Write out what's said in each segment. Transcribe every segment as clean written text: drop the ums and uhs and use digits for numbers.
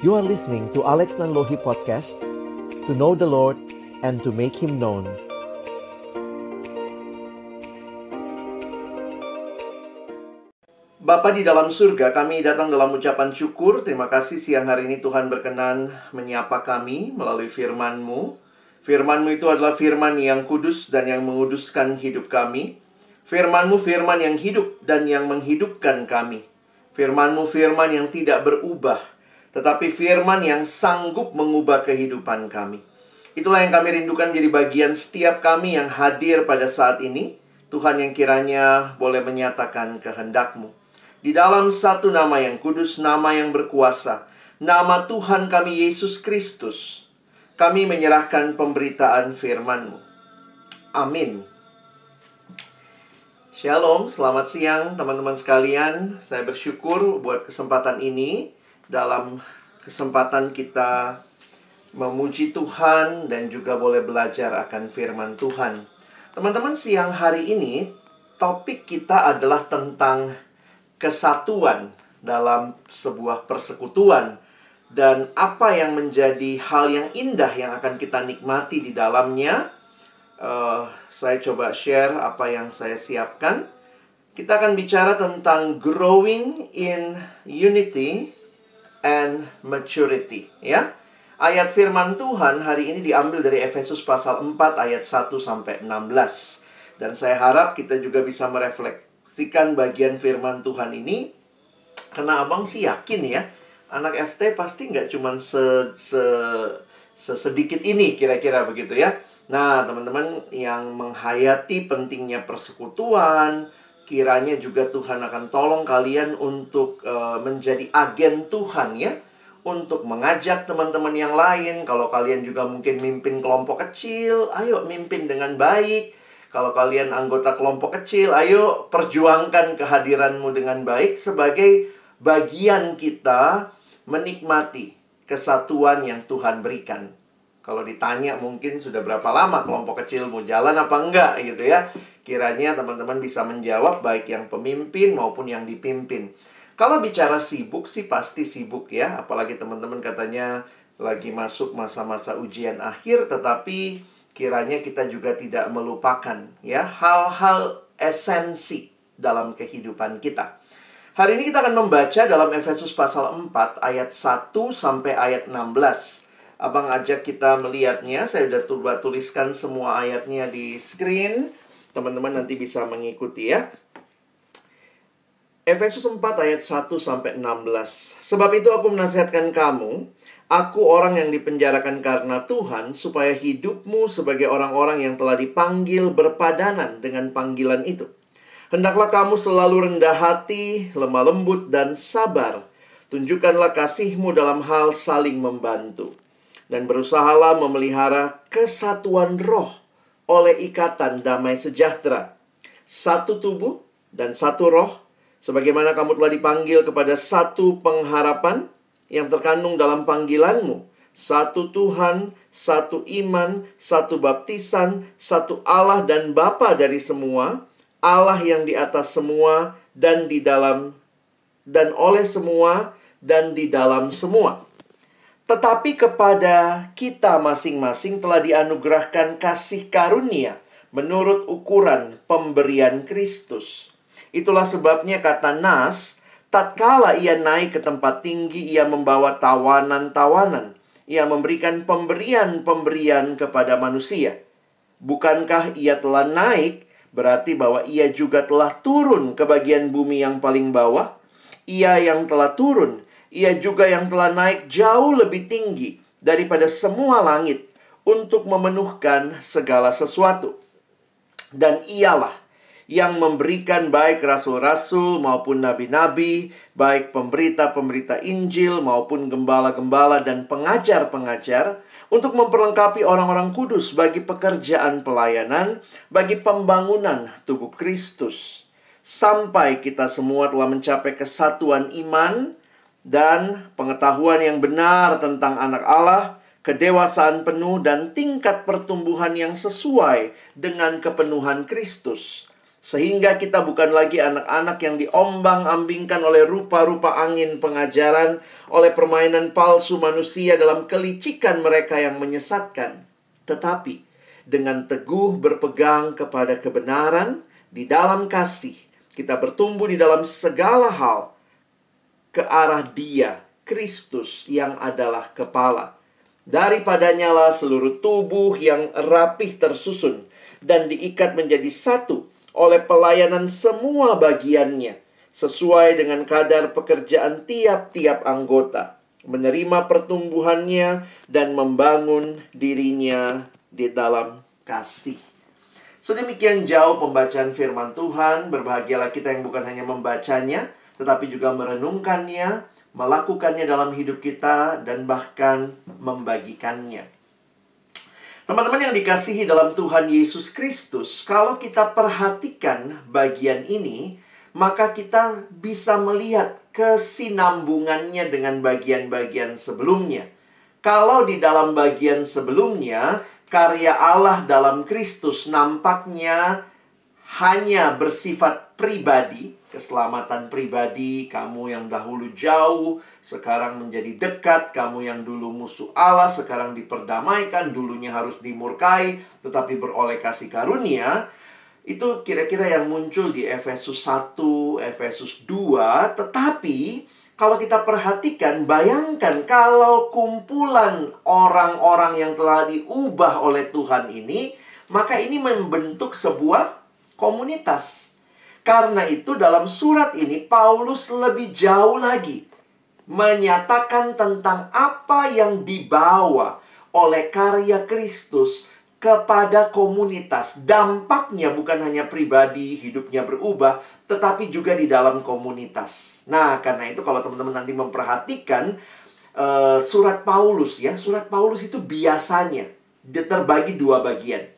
You are listening to Alex Nanlohi Podcast, to know the Lord and to make Him known. Bapa di dalam surga, kami datang dalam ucapan syukur. Terima kasih siang hari ini Tuhan berkenan menyapa kami melalui firman-Mu. Firman-Mu itu adalah firman yang kudus dan yang menguduskan hidup kami. Firman-Mu firman yang hidup dan yang menghidupkan kami. Firman-Mu firman yang tidak berubah, tetapi firman yang sanggup mengubah kehidupan kami. Itulah yang kami rindukan menjadi bagian setiap kami yang hadir pada saat ini. Tuhan yang kiranya boleh menyatakan kehendak-Mu. Di dalam satu nama yang kudus, nama yang berkuasa, nama Tuhan kami Yesus Kristus, kami menyerahkan pemberitaan firman-Mu. Amin. Shalom, selamat siang teman-teman sekalian. Saya bersyukur buat kesempatan ini. Dalam kesempatan kita memuji Tuhan dan juga boleh belajar akan firman Tuhan. Teman-teman, siang hari ini topik kita adalah tentang kesatuan dalam sebuah persekutuan. Dan apa yang menjadi hal yang indah yang akan kita nikmati di dalamnya. Saya coba share apa yang saya siapkan. Kita akan bicara tentang growing in unity and maturity, ya. Ayat firman Tuhan hari ini diambil dari Efesus pasal 4 ayat 1 sampai 16. Dan saya harap kita juga bisa merefleksikan bagian firman Tuhan ini. Karena abang sih yakin ya, anak FT pasti nggak cuma sedikit ini, kira-kira begitu ya. Nah, teman-teman yang menghayati pentingnya persekutuan, kiranya juga Tuhan akan tolong kalian untuk menjadi agen Tuhan ya. Untuk mengajak teman-teman yang lain. Kalau kalian juga mungkin mimpin kelompok kecil, ayo mimpin dengan baik. Kalau kalian anggota kelompok kecil, ayo perjuangkan kehadiranmu dengan baik sebagai bagian kita menikmati kesatuan yang Tuhan berikan. Kalau ditanya mungkin sudah berapa lama kelompok kecil mau jalan apa enggak gitu ya. Kiranya teman-teman bisa menjawab baik yang pemimpin maupun yang dipimpin. Kalau bicara sibuk sih pasti sibuk ya. Apalagi teman-teman katanya lagi masuk masa-masa ujian akhir. Tetapi kiranya kita juga tidak melupakan ya hal-hal esensi dalam kehidupan kita. Hari ini kita akan membaca dalam Efesus pasal 4 ayat 1 sampai ayat 16. Abang ajak kita melihatnya. Saya sudah tuliskan semua ayatnya di screen. Teman-teman nanti bisa mengikuti ya. Efesus 4 ayat 1 sampai 16. Sebab itu aku menasihatkan kamu, aku orang yang dipenjarakan karena Tuhan, supaya hidupmu sebagai orang-orang yang telah dipanggil berpadanan dengan panggilan itu. Hendaklah kamu selalu rendah hati, lemah lembut, dan sabar. Tunjukkanlah kasihmu dalam hal saling membantu. Dan berusahalah memelihara kesatuan roh oleh ikatan damai sejahtera. Satu tubuh dan satu roh, sebagaimana kamu telah dipanggil kepada satu pengharapan yang terkandung dalam panggilanmu. Satu Tuhan, satu iman, satu baptisan, satu Allah dan Bapa dari semua, Allah yang di atas semua dan di dalam dan oleh semua dan di dalam semua. Tetapi kepada kita masing-masing telah dianugerahkan kasih karunia menurut ukuran pemberian Kristus. Itulah sebabnya kata Nas, tatkala ia naik ke tempat tinggi, ia membawa tawanan-tawanan. Ia memberikan pemberian-pemberian kepada manusia. Bukankah ia telah naik, berarti bahwa ia juga telah turun ke bagian bumi yang paling bawah? Ia yang telah turun, ia juga yang telah naik jauh lebih tinggi daripada semua langit untuk memenuhkan segala sesuatu. Dan ialah yang memberikan baik rasul-rasul maupun nabi-nabi, baik pemberita-pemberita Injil maupun gembala-gembala dan pengajar-pengajar, untuk memperlengkapi orang-orang kudus bagi pekerjaan pelayanan, bagi pembangunan tubuh Kristus. Sampai kita semua telah mencapai kesatuan iman dan pengetahuan yang benar tentang anak Allah, kedewasaan penuh dan tingkat pertumbuhan yang sesuai dengan kepenuhan Kristus. Sehingga kita bukan lagi anak-anak yang diombang-ambingkan oleh rupa-rupa angin pengajaran, oleh permainan palsu manusia dalam kelicikan mereka yang menyesatkan. Tetapi dengan teguh berpegang kepada kebenaran di dalam kasih, kita bertumbuh di dalam segala hal ke arah Dia, Kristus yang adalah kepala. Daripadanya lah seluruh tubuh yang rapih tersusun dan diikat menjadi satu oleh pelayanan semua bagiannya, sesuai dengan kadar pekerjaan tiap-tiap anggota, menerima pertumbuhannya dan membangun dirinya di dalam kasih. Sedemikian jauh pembacaan firman Tuhan. Berbahagialah kita yang bukan hanya membacanya, tetapi juga merenungkannya, melakukannya dalam hidup kita, dan bahkan membagikannya. Teman-teman yang dikasihi dalam Tuhan Yesus Kristus, kalau kita perhatikan bagian ini, maka kita bisa melihat kesinambungannya dengan bagian-bagian sebelumnya. Kalau di dalam bagian sebelumnya, karya Allah dalam Kristus nampaknya hanya bersifat pribadi, keselamatan pribadi. Kamu yang dahulu jauh, sekarang menjadi dekat. Kamu yang dulu musuh Allah, sekarang diperdamaikan. Dulunya harus dimurkai, tetapi beroleh kasih karunia. Itu kira-kira yang muncul di Efesus 1, Efesus 2. Tetapi kalau kita perhatikan, bayangkan kalau kumpulan orang-orang yang telah diubah oleh Tuhan ini, maka ini membentuk sebuah komunitas. Karena itu dalam surat ini Paulus lebih jauh lagi menyatakan tentang apa yang dibawa oleh karya Kristus kepada komunitas. Dampaknya bukan hanya pribadi, hidupnya berubah, tetapi juga di dalam komunitas. Nah, karena itu kalau teman-teman nanti memperhatikan surat Paulus ya, surat Paulus itu biasanya terbagi dua bagian.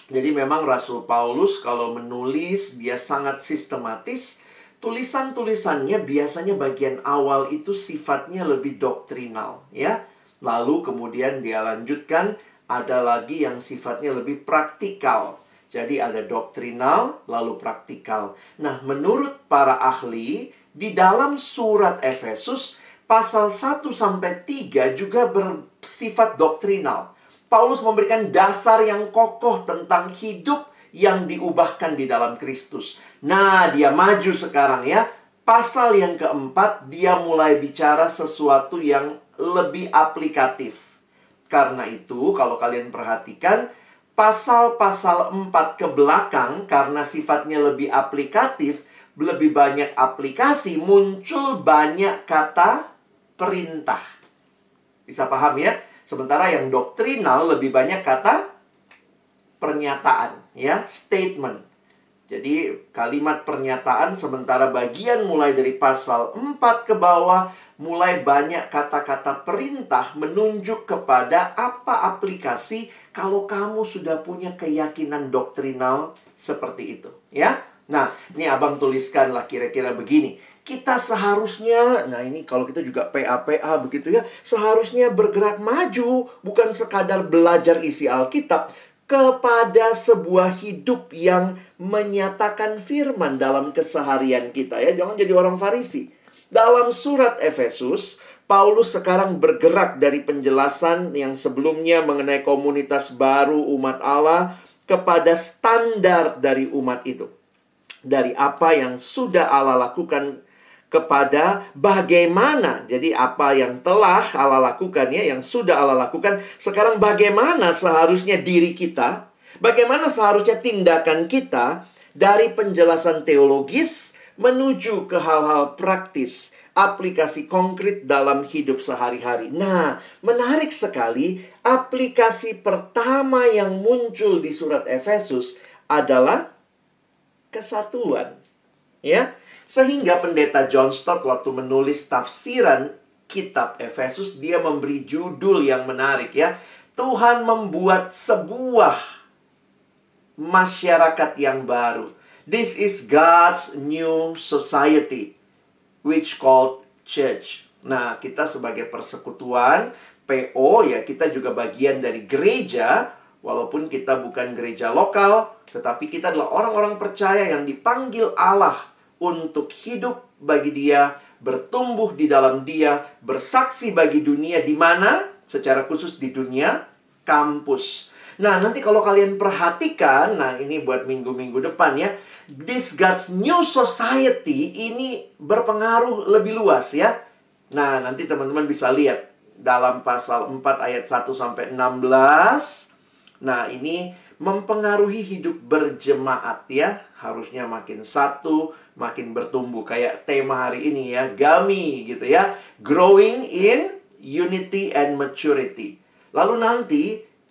Jadi memang Rasul Paulus kalau menulis dia sangat sistematis. Tulisan-tulisannya biasanya bagian awal itu sifatnya lebih doktrinal ya. Lalu kemudian dia lanjutkan, ada lagi yang sifatnya lebih praktikal. Jadi ada doktrinal lalu praktikal. Nah, menurut para ahli di dalam surat Efesus pasal 1 sampai 3 juga bersifat doktrinal. Paulus memberikan dasar yang kokoh tentang hidup yang diubahkan di dalam Kristus. Nah, dia maju sekarang ya. Pasal yang keempat, dia mulai bicara sesuatu yang lebih aplikatif. Karena itu, kalau kalian perhatikan, pasal-pasal 4 ke belakang, karena sifatnya lebih aplikatif, lebih banyak aplikasi, muncul banyak kata perintah. Bisa paham ya? Sementara yang doktrinal lebih banyak kata pernyataan, ya, statement. Jadi kalimat pernyataan, sementara bagian mulai dari pasal 4 ke bawah, mulai banyak kata-kata perintah menunjuk kepada apa aplikasi kalau kamu sudah punya keyakinan doktrinal seperti itu, ya. Nah, ini abang tuliskanlah kira-kira begini. Kita seharusnya, nah ini kalau kita juga PA begitu ya, seharusnya bergerak maju, bukan sekadar belajar isi Alkitab, kepada sebuah hidup yang menyatakan firman dalam keseharian kita ya. Jangan jadi orang Farisi. Dalam surat Efesus, Paulus sekarang bergerak dari penjelasan yang sebelumnya mengenai komunitas baru umat Allah kepada standar dari umat itu. Dari apa yang sudah Allah lakukan kepada bagaimana. Jadi apa yang telah Allah lakukan ya, yang sudah Allah lakukan, sekarang bagaimana seharusnya diri kita, bagaimana seharusnya tindakan kita dari penjelasan teologis menuju ke hal-hal praktis, aplikasi konkret dalam hidup sehari-hari. Nah, menarik sekali, aplikasi pertama yang muncul di surat Efesus adalah kesatuan. Ya, sehingga pendeta John Stott waktu menulis tafsiran kitab Efesus, dia memberi judul yang menarik ya. Tuhan membuat sebuah masyarakat yang baru. This is God's new society, which called church. Nah, kita sebagai persekutuan, PO ya, kita juga bagian dari gereja. Walaupun kita bukan gereja lokal, tetapi kita adalah orang-orang percaya yang dipanggil Allah untuk hidup bagi Dia, bertumbuh di dalam Dia, bersaksi bagi dunia. Di mana? Secara khusus di dunia kampus. Nah, nanti kalau kalian perhatikan, nah ini buat minggu-minggu depan ya, this God's new society ini berpengaruh lebih luas ya. Nah, nanti teman-teman bisa lihat dalam pasal 4 ayat 1 sampai 16. Nah, ini mempengaruhi hidup berjemaat ya. Harusnya makin satu, makin bertumbuh. Kayak tema hari ini ya, GAMI gitu ya. Growing in Unity and Maturity. Lalu nanti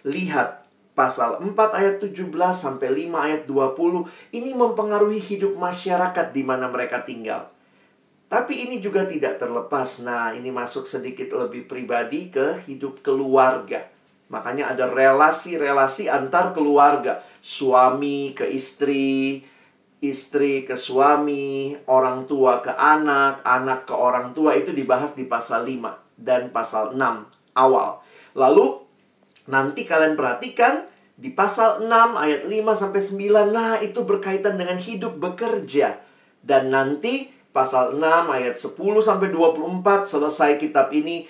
lihat pasal 4 ayat 17 sampai 5 ayat 20. Ini mempengaruhi hidup masyarakat di mana mereka tinggal. Tapi ini juga tidak terlepas. Nah, ini masuk sedikit lebih pribadi ke hidup keluarga. Makanya ada relasi-relasi antar keluarga. Suami ke istri, istri ke suami, orang tua ke anak, anak ke orang tua. Itu dibahas di pasal 5 dan pasal 6 awal. Lalu, nanti kalian perhatikan di pasal 6 ayat 5 sampai 9. Nah, itu berkaitan dengan hidup bekerja. Dan nanti pasal 6 ayat 10 sampai 24 selesai kitab ini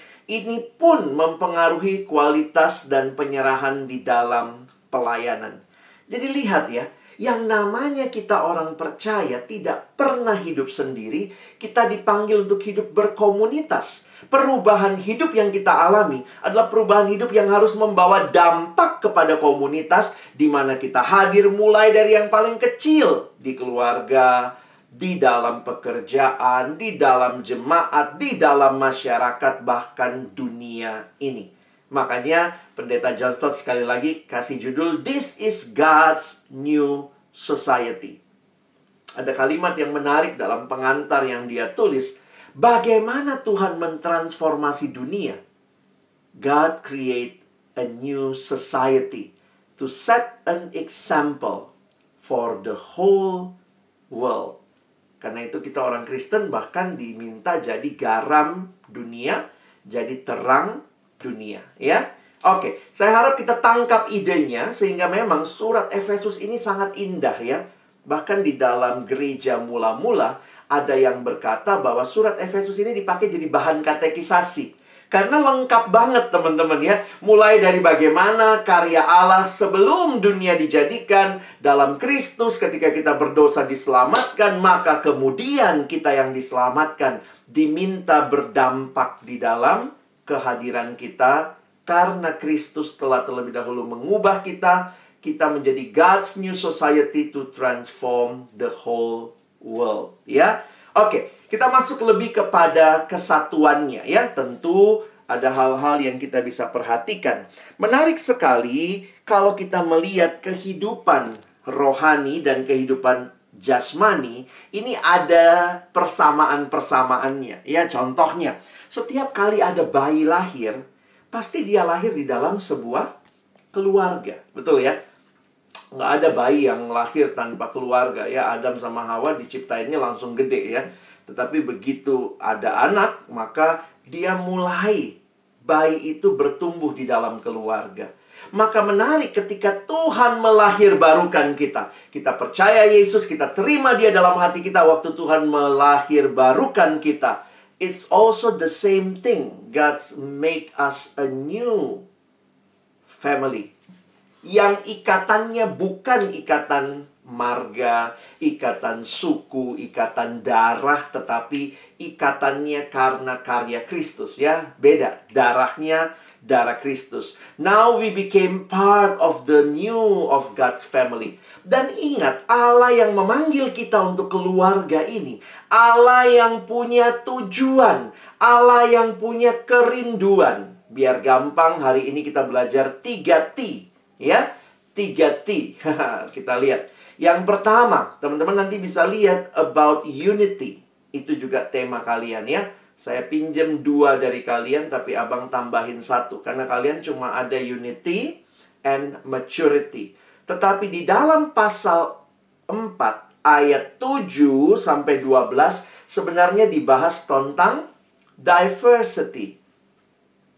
pun mempengaruhi kualitas dan penyerahan di dalam pelayanan. Jadi lihat ya, yang namanya kita orang percaya tidak pernah hidup sendiri. Kita dipanggil untuk hidup berkomunitas. Perubahan hidup yang kita alami adalah perubahan hidup yang harus membawa dampak kepada komunitas, di mana kita hadir mulai dari yang paling kecil di keluarga, di dalam pekerjaan, di dalam jemaat, di dalam masyarakat, bahkan dunia ini. Makanya Pendeta John Stott sekali lagi kasih judul This is God's New Society. Ada kalimat yang menarik dalam pengantar yang dia tulis. Bagaimana Tuhan mentransformasi dunia? God create a new society to set an example for the whole world. Karena itu kita orang Kristen bahkan diminta jadi garam dunia, jadi terang dunia, ya. Oke, saya harap kita tangkap idenya sehingga memang surat Efesus ini sangat indah ya. Bahkan di dalam gereja mula-mula ada yang berkata bahwa surat Efesus ini dipakai jadi bahan katekisasi. Karena lengkap banget teman-teman ya. Mulai dari bagaimana karya Allah sebelum dunia dijadikan dalam Kristus, ketika kita berdosa diselamatkan, maka kemudian kita yang diselamatkan diminta berdampak di dalam kehadiran kita. Karena Kristus telah terlebih dahulu mengubah kita, kita menjadi God's new society to transform the whole world. Ya, oke. Kita masuk lebih kepada kesatuannya ya. Tentu ada hal-hal yang kita bisa perhatikan. Menarik sekali kalau kita melihat kehidupan rohani dan kehidupan jasmani. Ini ada persamaan-persamaannya ya. Contohnya, setiap kali ada bayi lahir, pasti dia lahir di dalam sebuah keluarga. Betul ya? Nggak ada bayi yang lahir tanpa keluarga ya. Adam sama Hawa diciptainnya langsung gede ya. Tetapi begitu ada anak, maka dia mulai bayi itu bertumbuh di dalam keluarga. Maka menarik ketika Tuhan melahirbarukan kita. Kita percaya Yesus, kita terima Dia dalam hati kita waktu Tuhan melahirbarukan kita. It's also the same thing. God's make us a new family. Yang ikatannya bukan ikatan marga, ikatan suku, ikatan darah, tetapi ikatannya karena karya Kristus ya. Beda, darahnya darah Kristus. Now we became part of the new of God's family. Dan ingat, Allah yang memanggil kita untuk keluarga ini, Allah yang punya tujuan, Allah yang punya kerinduan. Biar gampang, hari ini kita belajar 3T ya. 3T. Kita lihat. Yang pertama, teman-teman nanti bisa lihat about unity. Itu juga tema kalian ya. Saya pinjam 2 dari kalian, tapi abang tambahin 1. Karena kalian cuma ada unity and maturity. Tetapi di dalam pasal 4, ayat 7 sampai 12, sebenarnya dibahas tentang diversity.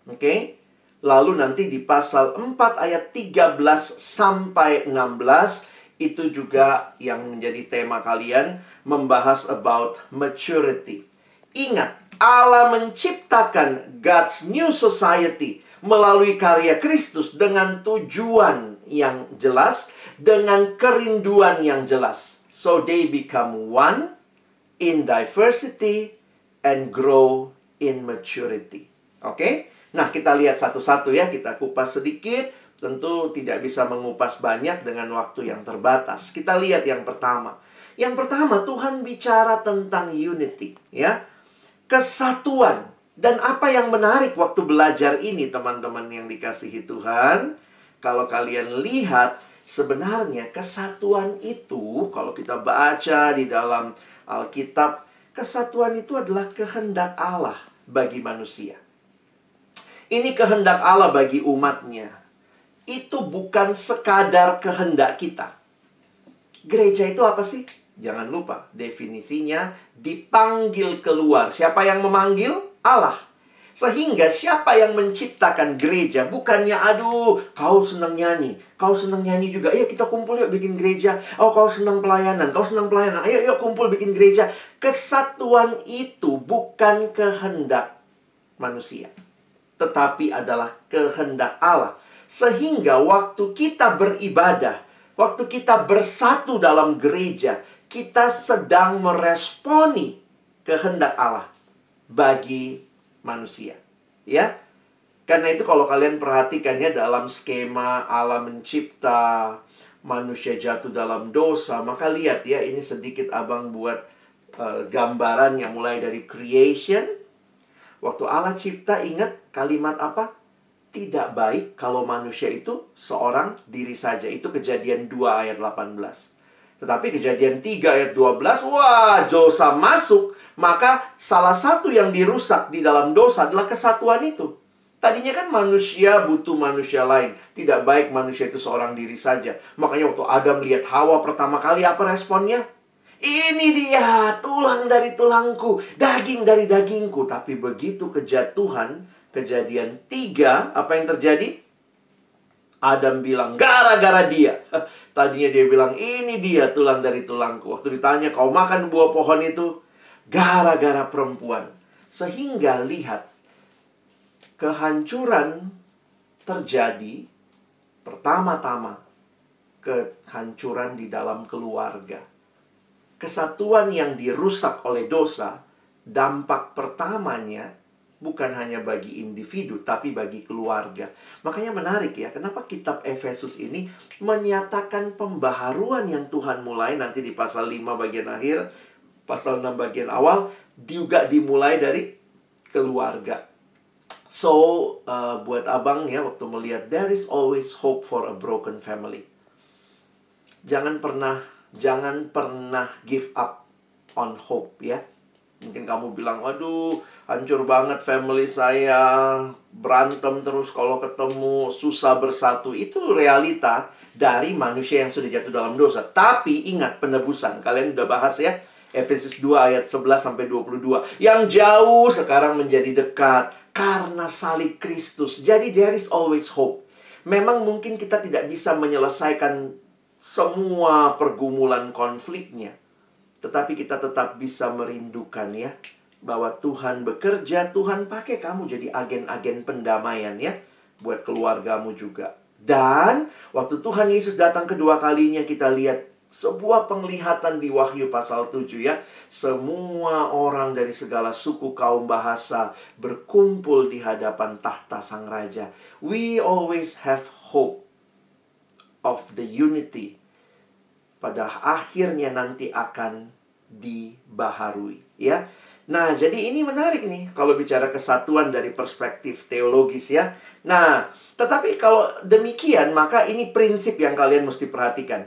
Oke? Lalu nanti di pasal 4 ayat 13 sampai 16 itu juga yang menjadi tema kalian, membahas about maturity. Ingat, Allah menciptakan God's new society melalui karya Kristus dengan tujuan yang jelas, dengan kerinduan yang jelas. So they become one in diversity and grow in maturity. Oke? Nah, kita lihat satu-satu ya, kita kupas sedikit. Tentu tidak bisa mengupas banyak dengan waktu yang terbatas. Kita lihat yang pertama. Yang pertama, Tuhan bicara tentang unity, ya. Kesatuan. Dan apa yang menarik waktu belajar ini, teman-teman yang dikasihi Tuhan, kalau kalian lihat, sebenarnya kesatuan itu, kalau kita baca di dalam Alkitab, kesatuan itu adalah kehendak Allah bagi manusia. Ini kehendak Allah bagi umatnya. Itu bukan sekadar kehendak kita. Gereja itu apa sih? Jangan lupa, definisinya dipanggil keluar. Siapa yang memanggil? Allah. Sehingga siapa yang menciptakan gereja? Bukannya, aduh, kau senang nyanyi. Kau senang nyanyi juga. Ayo kita kumpul yuk bikin gereja. Oh, kau senang pelayanan. Kau senang pelayanan. Ayo yuk kumpul bikin gereja. Kesatuan itu bukan kehendak manusia, tetapi adalah kehendak Allah. Sehingga waktu kita beribadah, waktu kita bersatu dalam gereja, kita sedang meresponi kehendak Allah bagi manusia. Ya. Karena itu kalau kalian perhatikannya dalam skema Allah mencipta, manusia jatuh dalam dosa, maka lihat ya, ini sedikit abang buat gambaran yang mulai dari creation. Waktu Allah cipta, ingat kalimat apa? Tidak baik kalau manusia itu seorang diri saja. Itu Kejadian 2 ayat 18. Tetapi Kejadian 3 ayat 12, wah, dosa masuk. Maka salah satu yang dirusak di dalam dosa adalah kesatuan itu. Tadinya kan manusia butuh manusia lain. Tidak baik manusia itu seorang diri saja. Makanya waktu Adam lihat Hawa pertama kali, apa responnya? Ini dia, tulang dari tulangku, daging dari dagingku. Tapi begitu kejatuhan, Kejadian 3, apa yang terjadi? Adam bilang, gara-gara dia. Tadinya dia bilang, ini dia tulang dari tulangku. Waktu ditanya, kau makan buah pohon itu? Gara-gara perempuan. Sehingga lihat, kehancuran terjadi pertama-tama. Kehancuran di dalam keluarga. Kesatuan yang dirusak oleh dosa, dampak pertamanya bukan hanya bagi individu, tapi bagi keluarga. Makanya menarik ya, kenapa kitab Efesus ini menyatakan pembaharuan yang Tuhan mulai nanti di pasal 5 bagian akhir, pasal 6 bagian awal, juga dimulai dari keluarga. So, buat abang ya, waktu melihat, there is always hope for a broken family. Jangan pernah give up on hope ya. Mungkin kamu bilang, aduh, hancur banget family saya, berantem terus kalau ketemu, susah bersatu. Itu realita dari manusia yang sudah jatuh dalam dosa. Tapi ingat penebusan, kalian udah bahas ya, Efesus 2 ayat 11-22. Yang jauh sekarang menjadi dekat karena salib Kristus. Jadi there is always hope. Memang mungkin kita tidak bisa menyelesaikan semua pergumulan konfliknya, tetapi kita tetap bisa merindukan ya, bahwa Tuhan bekerja, Tuhan pakai kamu jadi agen-agen pendamaian ya, buat keluargamu juga. Dan waktu Tuhan Yesus datang kedua kalinya, kita lihat sebuah penglihatan di Wahyu pasal 7 ya. Semua orang dari segala suku, kaum, bahasa berkumpul di hadapan tahta Sang Raja. We always have hope of the unity. Pada akhirnya nanti akan dibaharui ya. Nah, jadi ini menarik nih kalau bicara kesatuan dari perspektif teologis ya. Nah, tetapi kalau demikian, maka ini prinsip yang kalian mesti perhatikan.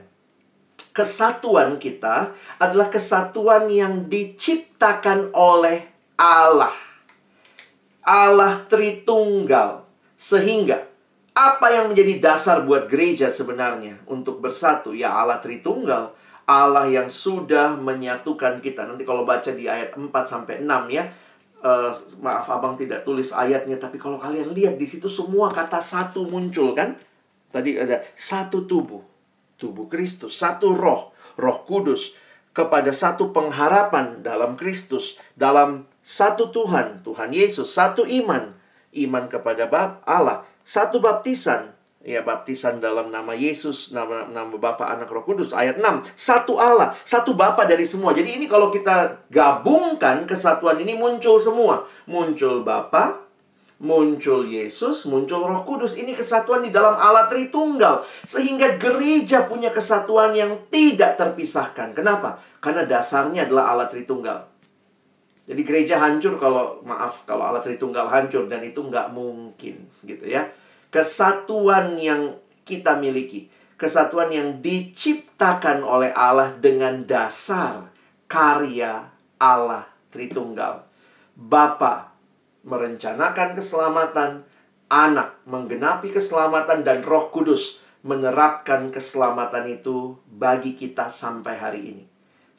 Kesatuan kita adalah kesatuan yang diciptakan oleh Allah. Allah Tritunggal. Sehingga apa yang menjadi dasar buat gereja sebenarnya untuk bersatu? Ya, Allah Tritunggal. Allah yang sudah menyatukan kita. Nanti kalau baca di ayat 4-6 ya, Maaf abang tidak tulis ayatnya, tapi kalau kalian lihat di situ semua kata satu muncul kan. Tadi ada satu tubuh, tubuh Kristus, satu roh, Roh Kudus, kepada satu pengharapan dalam Kristus, dalam satu Tuhan, Tuhan Yesus, satu iman, iman kepada Allah, satu baptisan, ya baptisan dalam nama Yesus, nama Bapa, Anak, Roh Kudus. Ayat 6, satu Allah, satu Bapa dari semua. Jadi ini kalau kita gabungkan kesatuan ini muncul semua. Muncul Bapa, muncul Yesus, muncul Roh Kudus. Ini kesatuan di dalam Allah Tritunggal. Sehingga gereja punya kesatuan yang tidak terpisahkan. Kenapa? Karena dasarnya adalah Allah Tritunggal. Jadi gereja hancur kalau Allah Tritunggal hancur. Dan itu nggak mungkin gitu ya. Kesatuan yang kita miliki, kesatuan yang diciptakan oleh Allah dengan dasar karya Allah Tritunggal. Bapa merencanakan keselamatan, Anak menggenapi keselamatan, dan Roh Kudus menerapkan keselamatan itu bagi kita sampai hari ini.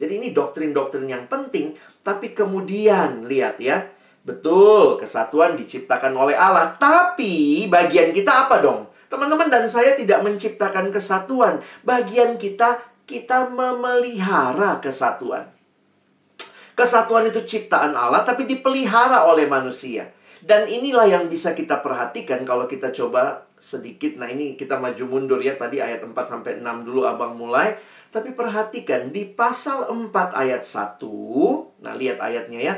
Jadi ini doktrin-doktrin yang penting, tapi kemudian lihat ya, betul, kesatuan diciptakan oleh Allah. Tapi bagian kita apa dong? Teman-teman dan saya tidak menciptakan kesatuan. Bagian kita memelihara kesatuan. Kesatuan itu ciptaan Allah, tapi dipelihara oleh manusia. Dan inilah yang bisa kita perhatikan kalau kita coba sedikit. Nah ini kita maju mundur ya. Tadi ayat 4-6 dulu abang mulai. Tapi perhatikan di pasal 4 ayat 1. Nah lihat ayatnya ya.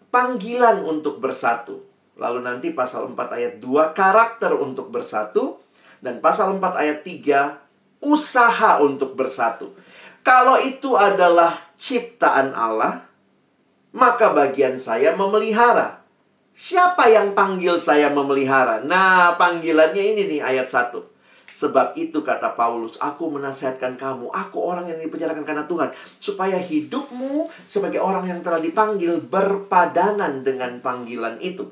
Panggilan untuk bersatu. Lalu nanti pasal 4 ayat 2, karakter untuk bersatu. Dan pasal 4 ayat 3, usaha untuk bersatu. Kalau itu adalah ciptaan Allah, maka bagian saya memelihara. Siapa yang panggil saya memelihara? Nah, panggilannya ini nih ayat 1. Sebab itu kata Paulus, aku menasihatkan kamu, aku orang yang dipenjarakan karena Tuhan, supaya hidupmu sebagai orang yang telah dipanggil berpadanan dengan panggilan itu.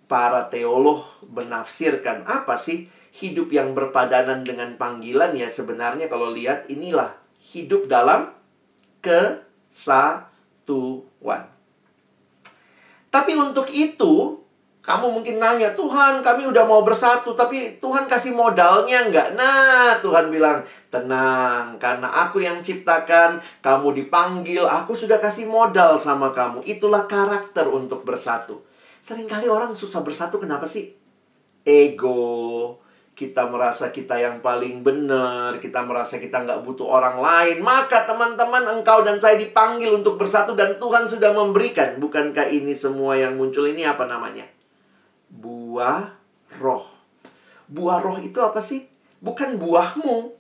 Para teolog menafsirkan, apa sih hidup yang berpadanan dengan panggilan? Ya sebenarnya kalau lihat inilah hidup dalam kesatuan. Tapi untuk itu, kamu mungkin nanya, Tuhan kami udah mau bersatu, tapi Tuhan kasih modalnya nggak? Nah, Tuhan bilang, tenang, karena aku yang ciptakan, kamu dipanggil, aku sudah kasih modal sama kamu. Itulah karakter untuk bersatu. Seringkali orang susah bersatu, kenapa sih? Ego, kita merasa kita yang paling benar, kita merasa kita nggak butuh orang lain. Maka teman-teman, engkau dan saya dipanggil untuk bersatu, dan Tuhan sudah memberikan. Bukankah ini semua yang muncul ini apa namanya? Buah roh. Buah roh itu apa sih? Bukan buahmu,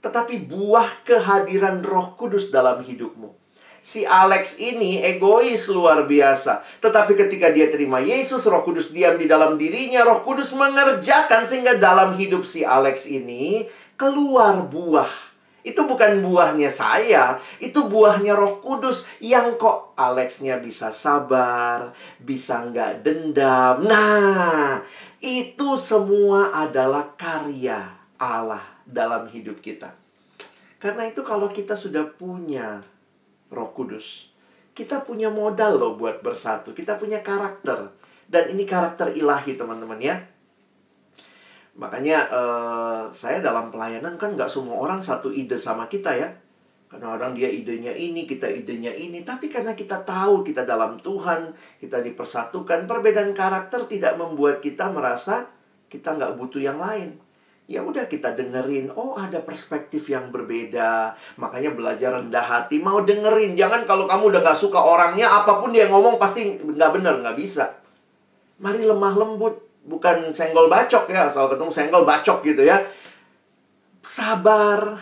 tetapi buah kehadiran Roh Kudus dalam hidupmu. Si Alex ini egois luar biasa. Tetapi ketika dia terima Yesus, Roh Kudus diam di dalam dirinya. Roh Kudus mengerjakan sehingga dalam hidup si Alex ini keluar buah. Itu bukan buahnya saya, itu buahnya Roh Kudus. Yang kok Alexnya bisa sabar, bisa nggak dendam. Nah, itu semua adalah karya Allah dalam hidup kita. Karena itu kalau kita sudah punya Roh Kudus, kita punya modal loh buat bersatu. Kita punya karakter. Dan ini karakter ilahi teman-teman ya. Makanya saya dalam pelayanan kan nggak semua orang satu ide sama kita ya. Kadang-kadang dia idenya ini, kita idenya ini. Tapi karena kita tahu kita dalam Tuhan, kita dipersatukan. Perbedaan karakter tidak membuat kita merasa kita nggak butuh yang lain. Ya udah kita dengerin, oh ada perspektif yang berbeda. Makanya belajar rendah hati, mau dengerin. Jangan kalau kamu udah nggak suka orangnya, apapun dia ngomong pasti nggak benar, nggak bisa. Mari lemah lembut. Bukan senggol bacok ya, asal ketemu senggol bacok gitu ya. Sabar.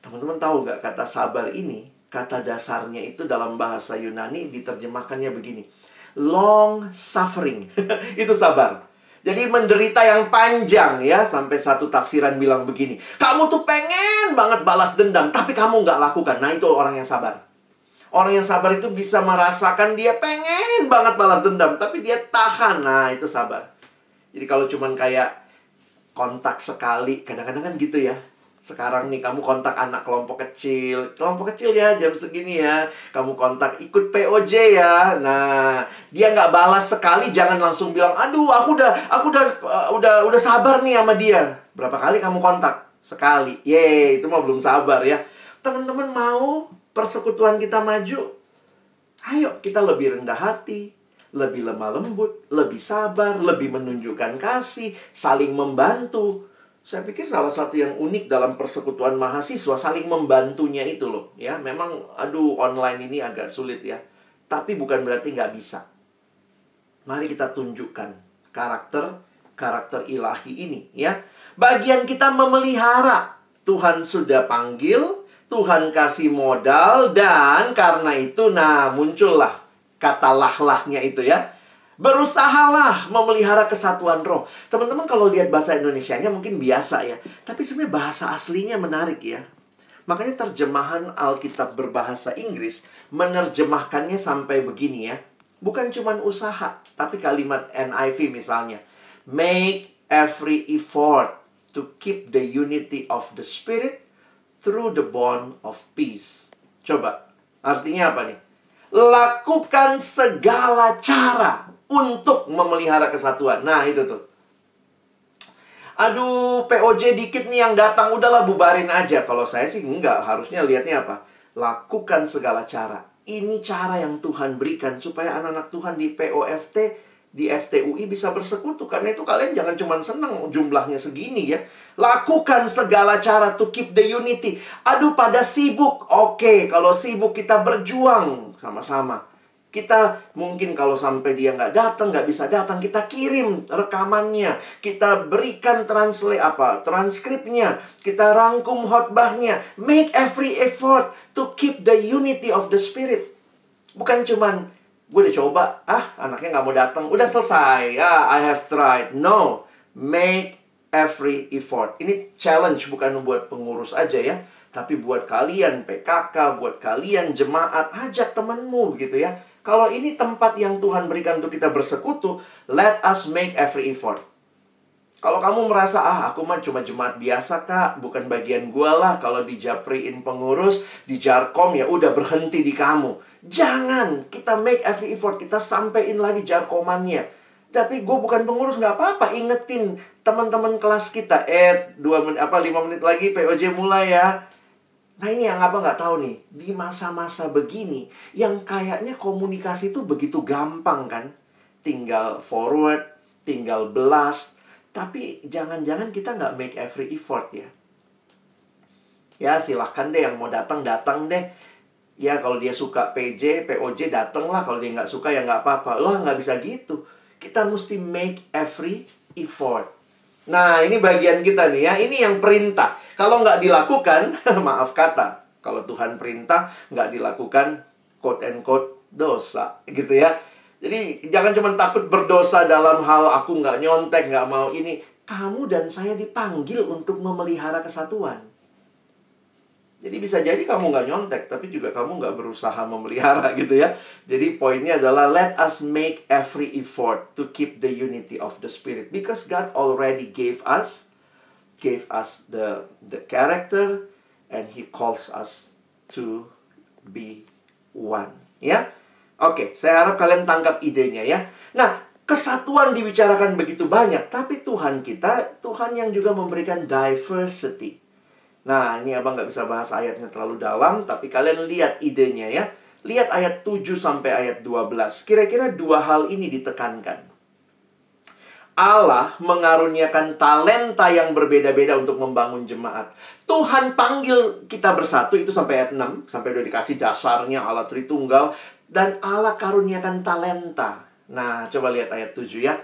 Teman-teman tahu nggak kata sabar ini? Kata dasarnya itu dalam bahasa Yunani diterjemahkannya begini. Long suffering. Itu sabar. Jadi menderita yang panjang ya. Sampai satu tafsiran bilang begini. Kamu tuh pengen banget balas dendam, tapi kamu nggak lakukan. Nah itu orang yang sabar. Orang yang sabar itu bisa merasakan dia pengen banget balas dendam, tapi dia tahan. Nah itu sabar. Jadi kalau cuman kayak kontak sekali, kadang-kadang kan gitu ya. Sekarang nih kamu kontak anak kelompok kecil. Kelompok kecil ya, jam segini ya. Kamu kontak ikut POJ ya. Nah, dia nggak balas sekali, jangan langsung bilang, aduh, aku udah sabar nih sama dia. Berapa kali kamu kontak? Sekali. Yeay, itu mah belum sabar ya. Teman-teman mau persekutuan kita maju? Ayo kita lebih rendah hati, lebih lemah lembut, lebih sabar, lebih menunjukkan kasih, saling membantu. Saya pikir salah satu yang unik dalam persekutuan mahasiswa saling membantunya itu loh. Ya, memang online ini agak sulit ya. Tapi bukan berarti nggak bisa. Mari kita tunjukkan karakter ilahi ini ya. Bagian kita memelihara. Tuhan sudah panggil, Tuhan kasih modal, dan karena itu muncullah kata lah-lahnya itu ya. Berusahalah memelihara kesatuan roh. Teman-teman kalau lihat bahasa Indonesianya mungkin biasa ya. Tapi sebenarnya bahasa aslinya menarik ya. Makanya terjemahan Alkitab berbahasa Inggris menerjemahkannya sampai begini ya. Bukan cuma usaha, tapi kalimat NIV misalnya. Make every effort to keep the unity of the Spirit through the bond of peace. Coba, artinya apa nih? Lakukan segala cara untuk memelihara kesatuan. Nah, itu tuh. Aduh, POJ dikit nih yang datang, udahlah bubarin aja. Kalau saya sih enggak, harusnya lihatnya apa? Lakukan segala cara. Ini cara yang Tuhan berikan supaya anak-anak Tuhan di POFT, di FTUI bisa bersekutu. Karena itu kalian jangan cuma senang jumlahnya segini ya. Lakukan segala cara to keep the unity. Aduh, pada sibuk. Oke, kalau sibuk kita berjuang sama-sama. Kita mungkin kalau sampai dia nggak datang, nggak bisa datang, kita kirim rekamannya, kita berikan transkripnya, kita rangkum khotbahnya. Make every effort to keep the unity of the Spirit. Bukan cuman gue udah coba, anaknya nggak mau datang, udah selesai, I have tried. No, make every effort. Ini challenge bukan buat pengurus aja ya, tapi buat kalian PKK, buat kalian jemaat, ajak temanmu gitu ya. Kalau ini tempat yang Tuhan berikan untuk kita bersekutu, let us make every effort. Kalau kamu merasa, aku mah cuma jemaat biasa kak, bukan bagian gua lah. Kalau dijapriin pengurus, di jarkom ya udah berhenti di kamu. Jangan, kita make every effort, kita sampein lagi jarkomannya. Tapi gue bukan pengurus, nggak apa-apa, ingetin teman-teman kelas kita. 5 menit lagi POJ mulai ya. Nah ini yang nggak tahu nih, di masa-masa begini, yang kayaknya komunikasi itu begitu gampang kan. Tinggal forward, tinggal blast. Tapi jangan-jangan kita nggak make every effort ya. Ya silahkan deh yang mau datang deh. Ya kalau dia suka POJ dateng lah. Kalau dia nggak suka ya nggak apa-apa. Loh nggak bisa gitu. Kita mesti make every effort. Nah, ini bagian kita nih ya. Ini yang perintah. Kalau nggak dilakukan, maaf kata. Kalau Tuhan perintah, nggak dilakukan, quote and quote, dosa. Gitu ya. Jadi, jangan cuma takut berdosa dalam hal aku nggak nyontek, nggak mau ini. Kamu dan saya dipanggil untuk memelihara kesatuan. Jadi bisa jadi kamu nggak nyontek, tapi juga kamu nggak berusaha memelihara gitu ya. Jadi poinnya adalah let us make every effort to keep the unity of the Spirit. Because God already gave us the character, and He calls us to be one. Ya, oke, saya harap kalian tangkap idenya ya. Nah, kesatuan dibicarakan begitu banyak, tapi Tuhan kita, Tuhan yang juga memberikan diversity. Nah, ini abang nggak bisa bahas ayatnya terlalu dalam, tapi kalian lihat idenya ya. Lihat ayat 7 sampai ayat 12. Kira-kira dua hal ini ditekankan. Allah mengaruniakan talenta yang berbeda-beda untuk membangun jemaat. Tuhan panggil kita bersatu, itu sampai ayat 6. Sampai udah dikasih dasarnya Allah Tritunggal. Dan Allah karuniakan talenta. Nah, coba lihat ayat 7 ya.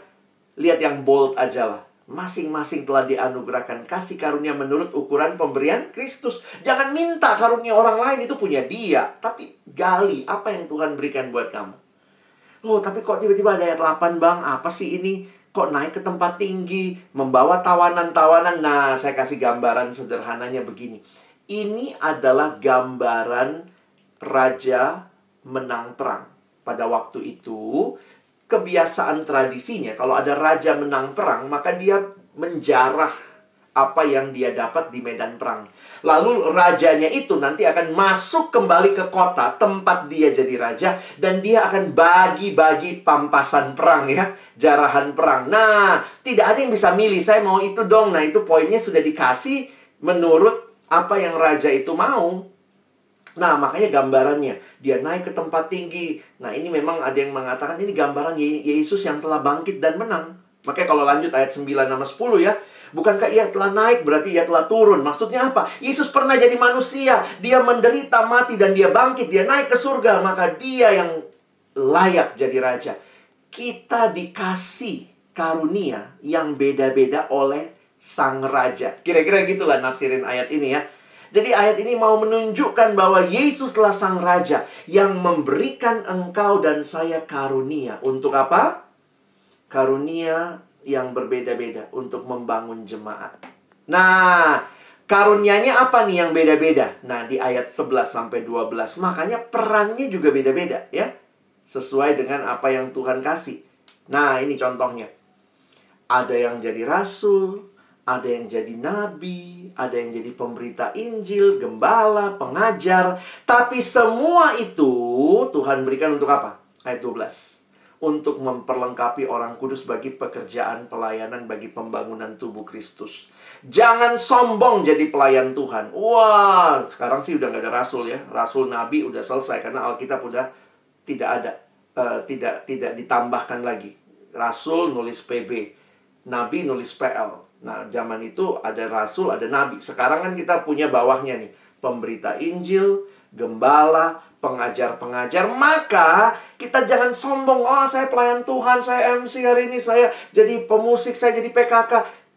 Lihat yang bold aja lah. Masing-masing telah dianugerahkan kasih karunia menurut ukuran pemberian Kristus. Jangan minta karunia orang lain, itu punya dia. Tapi gali apa yang Tuhan berikan buat kamu. Loh, tapi kok tiba-tiba ada ayat 8 bang? Apa sih ini? Kok naik ke tempat tinggi? Membawa tawanan-tawanan? Nah, saya kasih gambaran sederhananya begini. Ini adalah gambaran raja menang perang. Pada waktu itu, kebiasaan tradisinya, kalau ada raja menang perang, maka dia menjarah apa yang dia dapat di medan perang. Lalu rajanya itu nanti akan masuk kembali ke kota tempat dia jadi raja, dan dia akan bagi-bagi pampasan perang ya, jarahan perang. Nah, tidak ada yang bisa milih, saya mau itu dong. Nah, itu poinnya sudah dikasih menurut apa yang raja itu mau. Nah, makanya gambarannya, dia naik ke tempat tinggi. Nah, ini memang ada yang mengatakan ini gambaran Yesus yang telah bangkit dan menang. Makanya kalau lanjut ayat 9 sama 10 ya, bukankah ia telah naik, berarti ia telah turun. Maksudnya apa? Yesus pernah jadi manusia. Dia menderita, mati, dan dia bangkit. Dia naik ke surga. Maka dia yang layak jadi raja. Kita dikasih karunia yang beda-beda oleh sang raja. Kira-kira gitulah nafsirin ayat ini ya. Jadi ayat ini mau menunjukkan bahwa Yesuslah sang raja yang memberikan engkau dan saya karunia. Untuk apa? Karunia yang berbeda-beda untuk membangun jemaat. Nah, karunianya apa nih yang beda-beda? Nah, di ayat 11 sampai 12. Makanya perannya juga beda-beda ya. Sesuai dengan apa yang Tuhan kasih. Nah, ini contohnya. Ada yang jadi rasul, ada yang jadi nabi, ada yang jadi pemberita Injil, gembala, pengajar. Tapi semua itu Tuhan berikan untuk apa? Ayat 12. Untuk memperlengkapi orang kudus bagi pekerjaan pelayanan bagi pembangunan tubuh Kristus. Jangan sombong jadi pelayan Tuhan. Wah, sekarang sih udah nggak ada rasul ya. Rasul, nabi udah selesai karena Alkitab udah tidak ada. Tidak ditambahkan lagi. Rasul nulis PB, nabi nulis PL. Nah, zaman itu ada rasul, ada nabi. Sekarang kan kita punya bawahnya nih. Pemberita Injil, gembala, pengajar-pengajar. Maka kita jangan sombong. Oh, saya pelayan Tuhan, saya MC hari ini, saya jadi pemusik, saya jadi PKK.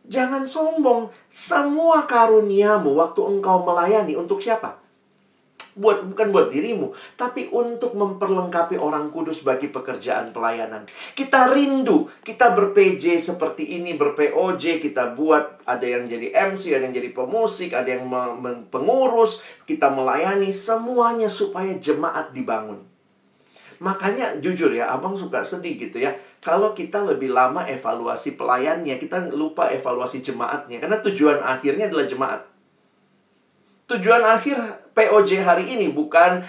Jangan sombong. Semua karuniamu waktu engkau melayani untuk siapa? Bukan buat dirimu, tapi untuk memperlengkapi orang kudus bagi pekerjaan pelayanan. Kita rindu, kita ber-PJ seperti ini, ber-POJ, kita buat, ada yang jadi MC, ada yang jadi pemusik, ada yang pengurus, kita melayani, semuanya supaya jemaat dibangun. Makanya jujur ya, abang suka sedih gitu ya. Kalau kita lebih lama evaluasi pelayannya, kita lupa evaluasi jemaatnya. Karena tujuan akhirnya adalah jemaat. Tujuan akhir POJ hari ini bukan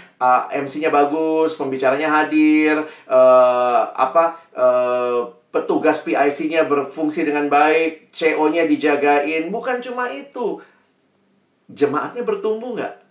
MC-nya bagus, pembicaranya hadir, petugas PIC-nya berfungsi dengan baik, CO-nya dijagain. Bukan cuma itu. Jemaatnya bertumbuh nggak?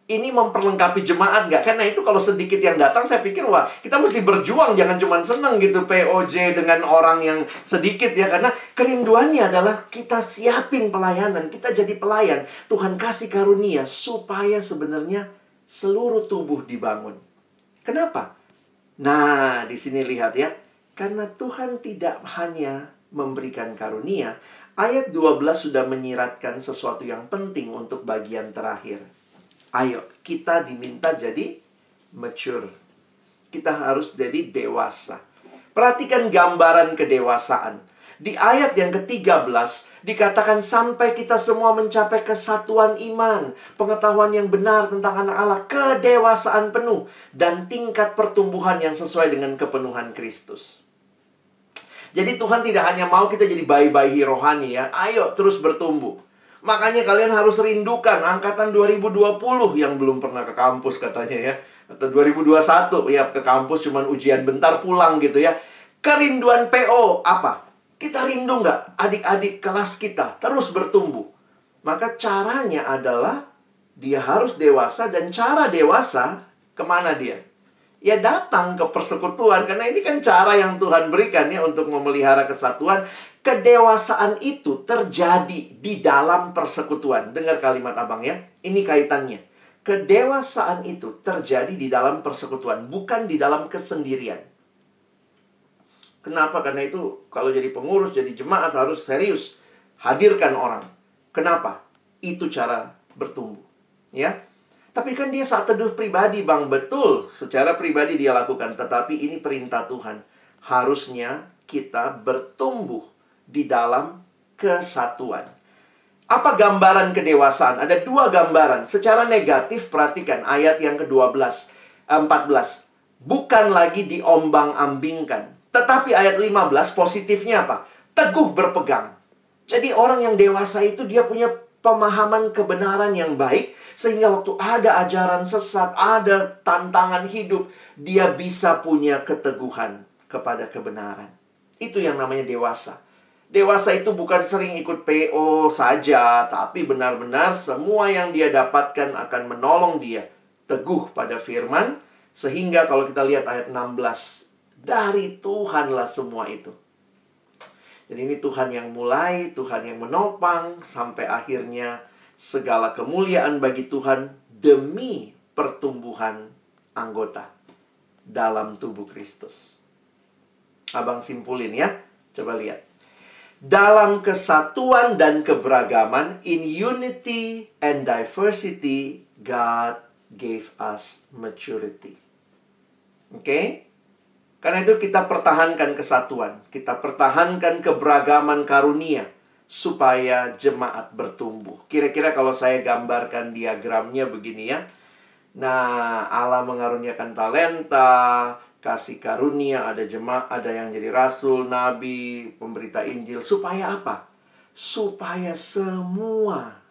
Ini memperlengkapi jemaat nggak? Karena itu kalau sedikit yang datang, saya pikir, wah, kita mesti berjuang. Jangan cuma seneng gitu POJ dengan orang yang sedikit ya. Karena kerinduannya adalah kita siapin pelayanan. Kita jadi pelayan. Tuhan kasih karunia supaya sebenarnya seluruh tubuh dibangun. Kenapa? Nah, di sini lihat ya. Karena Tuhan tidak hanya memberikan karunia. Ayat 12 sudah menyiratkan sesuatu yang penting untuk bagian terakhir. Ayo, kita diminta jadi mature. Kita harus jadi dewasa. Perhatikan gambaran kedewasaan. Di ayat yang ke-13, dikatakan sampai kita semua mencapai kesatuan iman, pengetahuan yang benar tentang anak Allah, kedewasaan penuh, dan tingkat pertumbuhan yang sesuai dengan kepenuhan Kristus. Jadi Tuhan tidak hanya mau kita jadi bayi-bayi rohani ya. Ayo terus bertumbuh. Makanya kalian harus rindukan angkatan 2020 yang belum pernah ke kampus katanya ya. Atau 2021 ya ke kampus cuman ujian bentar pulang gitu ya. Kerinduan PO apa? Kita rindu nggak adik-adik kelas kita terus bertumbuh? Maka caranya adalah dia harus dewasa, dan cara dewasa kemana dia? Ya datang ke persekutuan, karena ini kan cara yang Tuhan berikan ya untuk memelihara kesatuan. Kedewasaan itu terjadi di dalam persekutuan. Dengar kalimat abang ya. Ini kaitannya. Kedewasaan itu terjadi di dalam persekutuan, bukan di dalam kesendirian. Kenapa? Karena itu kalau jadi pengurus, jadi jemaat harus serius. Hadirkan orang. Kenapa? Itu cara bertumbuh. Ya. Tapi kan dia saat teduh pribadi, Bang. Betul, secara pribadi dia lakukan. Tetapi ini perintah Tuhan. Harusnya kita bertumbuh di dalam kesatuan. Apa gambaran kedewasaan? Ada dua gambaran. Secara negatif, perhatikan ayat yang ke-12, 14. Bukan lagi diombang-ambingkan. Tetapi ayat 15, positifnya apa? Teguh berpegang. Jadi orang yang dewasa itu dia punya pemahaman kebenaran yang baik, sehingga waktu ada ajaran sesat, ada tantangan hidup, dia bisa punya keteguhan kepada kebenaran. Itu yang namanya dewasa. Dewasa itu bukan sering ikut PO saja, tapi benar-benar semua yang dia dapatkan akan menolong dia teguh pada firman. Sehingga kalau kita lihat ayat 16, dari Tuhanlah semua itu. Jadi ini Tuhan yang mulai, Tuhan yang menopang, sampai akhirnya segala kemuliaan bagi Tuhan demi pertumbuhan anggota dalam tubuh Kristus. Abang simpulin ya, coba lihat. Dalam kesatuan dan keberagaman, in unity and diversity, God gave us maturity. Oke? Karena itu kita pertahankan kesatuan, kita pertahankan keberagaman karunia, supaya jemaat bertumbuh. Kira-kira kalau saya gambarkan diagramnya begini ya. Nah, Allah mengaruniakan talenta, kasih karunia, ada jemaat, ada yang jadi rasul, nabi, pemberita Injil. Supaya apa? Supaya semua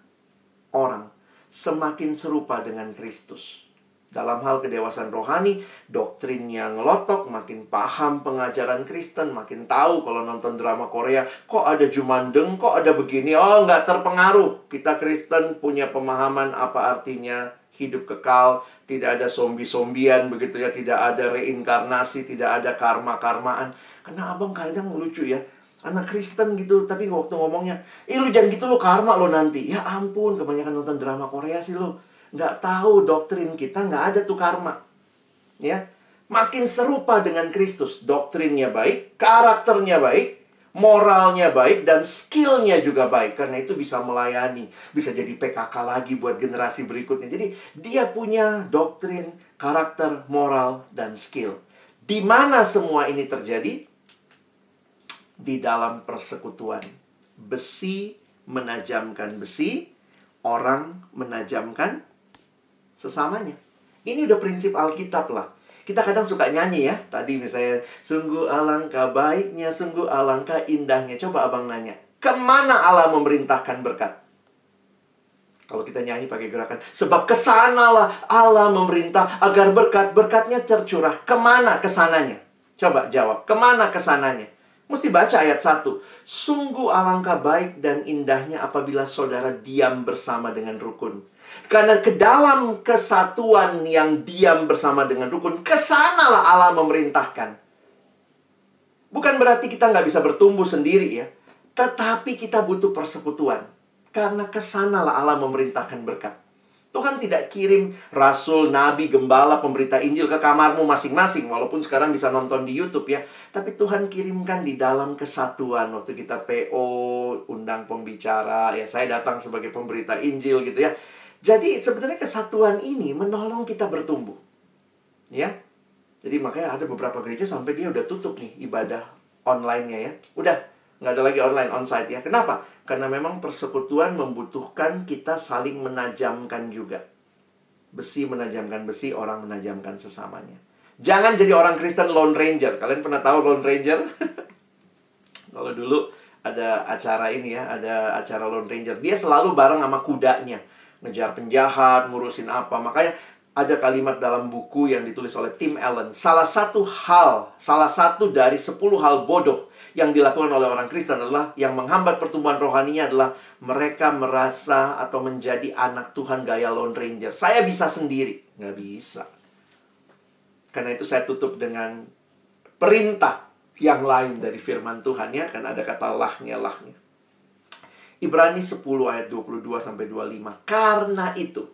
orang semakin serupa dengan Kristus. Dalam hal kedewasaan rohani, doktrin yang ngelotok, makin paham pengajaran Kristen, makin tahu kalau nonton drama Korea, kok ada Jumandeng, kok ada begini, oh nggak terpengaruh. Kita Kristen punya pemahaman apa artinya hidup kekal, tidak ada zombie-zombian begitu ya, tidak ada reinkarnasi, tidak ada karma-karmaan. Karena abang kadang lucu ya, anak Kristen gitu, tapi waktu ngomongnya, lu jangan gitu lo, karma lo nanti. Ya ampun, kebanyakan nonton drama Korea sih lo. Nggak tahu doktrin kita, nggak ada tuh karma. Ya, makin serupa dengan Kristus. Doktrinnya baik, karakternya baik, moralnya baik, dan skillnya juga baik. Karena itu bisa melayani, bisa jadi PKK lagi buat generasi berikutnya. Jadi dia punya doktrin, karakter, moral, dan skill. Di mana semua ini terjadi? Di dalam persekutuan. Besi menajamkan besi, orang menajamkan sesamanya. Ini udah prinsip Alkitab lah. Kita kadang suka nyanyi ya. Tadi misalnya, sungguh alangkah baiknya, sungguh alangkah indahnya. Coba abang nanya, kemana Allah memerintahkan berkat? Kalau kita nyanyi pakai gerakan, sebab kesanalah Allah memerintah agar berkat-berkatnya tercurah. Kemana kesananya? Coba jawab, kemana kesananya? Mesti baca ayat 1. Sungguh alangkah baik dan indahnya apabila saudara diam bersama dengan rukun. Karena ke dalam kesatuan yang diam bersama dengan rukun, kesanalah Allah memerintahkan. Bukan berarti kita nggak bisa bertumbuh sendiri ya. Tetapi kita butuh persekutuan. Karena kesanalah Allah memerintahkan berkat. Tuhan tidak kirim rasul, nabi, gembala, pemberita Injil ke kamarmu masing-masing. Walaupun sekarang bisa nonton di YouTube ya. Tapi Tuhan kirimkan di dalam kesatuan. Waktu kita PO, undang pembicara. Ya, saya datang sebagai pemberita Injil gitu ya. Jadi sebenarnya kesatuan ini menolong kita bertumbuh. Ya. Jadi makanya ada beberapa gereja sampai dia udah tutup nih ibadah online-nya ya. Udah, nggak ada lagi online, onsite ya. Kenapa? Karena memang persekutuan membutuhkan kita saling menajamkan juga. Besi menajamkan besi, orang menajamkan sesamanya. Jangan jadi orang Kristen Lone Ranger. Kalian pernah tahu Lone Ranger? Kalau dulu ada acara ini ya, ada acara Lone Ranger. Dia selalu bareng sama kudanya. Ngejar penjahat, ngurusin apa. Makanya ada kalimat dalam buku yang ditulis oleh Tim Allen. Salah satu dari 10 hal bodoh yang dilakukan oleh orang Kristen adalah, yang menghambat pertumbuhan rohaninya adalah mereka merasa atau menjadi anak Tuhan gaya Lone Ranger. Saya bisa sendiri. Nggak bisa. Karena itu saya tutup dengan perintah yang lain dari firman Tuhan ya. Karena ada kata lahnya. Ibrani 10 ayat 22-25. Karena itu,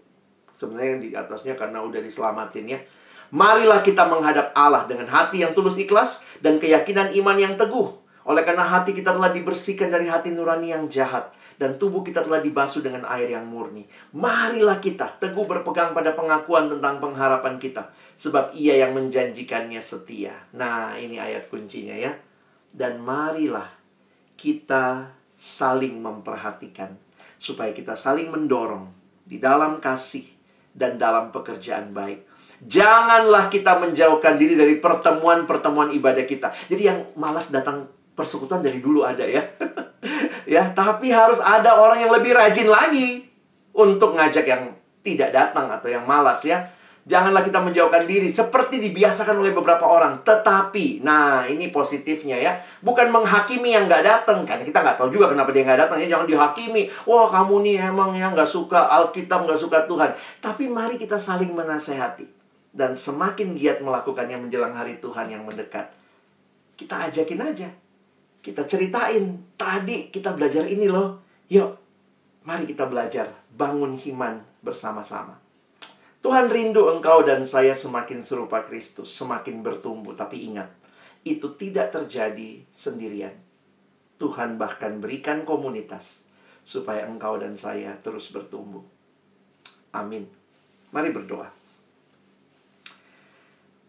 sebenarnya yang di atasnya karena udah diselamatin ya. Marilah kita menghadap Allah dengan hati yang tulus ikhlas dan keyakinan iman yang teguh. Oleh karena hati kita telah dibersihkan dari hati nurani yang jahat, dan tubuh kita telah dibasuh dengan air yang murni. Marilah kita teguh berpegang pada pengakuan tentang pengharapan kita, sebab Ia yang menjanjikannya setia. Nah, ini ayat kuncinya ya. Dan marilah kita saling memperhatikan, supaya kita saling mendorong di dalam kasih dan dalam pekerjaan baik. Janganlah kita menjauhkan diri dari pertemuan-pertemuan ibadah kita. Jadi yang malas datang persekutuan dari dulu ada ya. Ya, tapi harus ada orang yang lebih rajin lagi untuk ngajak yang tidak datang atau yang malas ya. Janganlah kita menjauhkan diri seperti dibiasakan oleh beberapa orang. Tetapi, nah ini positifnya ya. Bukan menghakimi yang nggak datang. Karena kita nggak tahu juga kenapa dia nggak datang ya. Jangan dihakimi. Wah, kamu nih emang yang nggak suka Alkitab, nggak suka Tuhan. Tapi mari kita saling menasehati. Dan semakin giat melakukannya menjelang hari Tuhan yang mendekat. Kita ajakin aja. Kita ceritain. Tadi kita belajar ini loh. Yuk, mari kita belajar. Bangun iman bersama-sama. Tuhan rindu engkau dan saya semakin serupa Kristus, semakin bertumbuh. Tapi ingat, itu tidak terjadi sendirian. Tuhan bahkan berikan komunitas supaya engkau dan saya terus bertumbuh. Amin. Mari berdoa.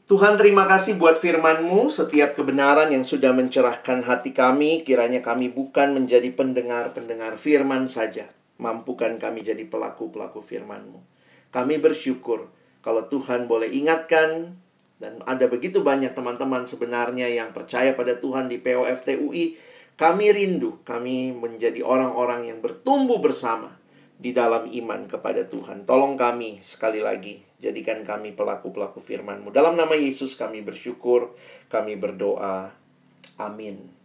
Tuhan, terima kasih buat firman-Mu, setiap kebenaran yang sudah mencerahkan hati kami. Kiranya kami bukan menjadi pendengar-pendengar firman saja. Mampukan kami jadi pelaku-pelaku firman-Mu. Kami bersyukur kalau Tuhan boleh ingatkan, dan ada begitu banyak teman-teman sebenarnya yang percaya pada Tuhan di POFTUI. Kami rindu, kami menjadi orang-orang yang bertumbuh bersama di dalam iman kepada Tuhan. Tolong kami sekali lagi, jadikan kami pelaku-pelaku firman-Mu. Dalam nama Yesus kami bersyukur, kami berdoa. Amin.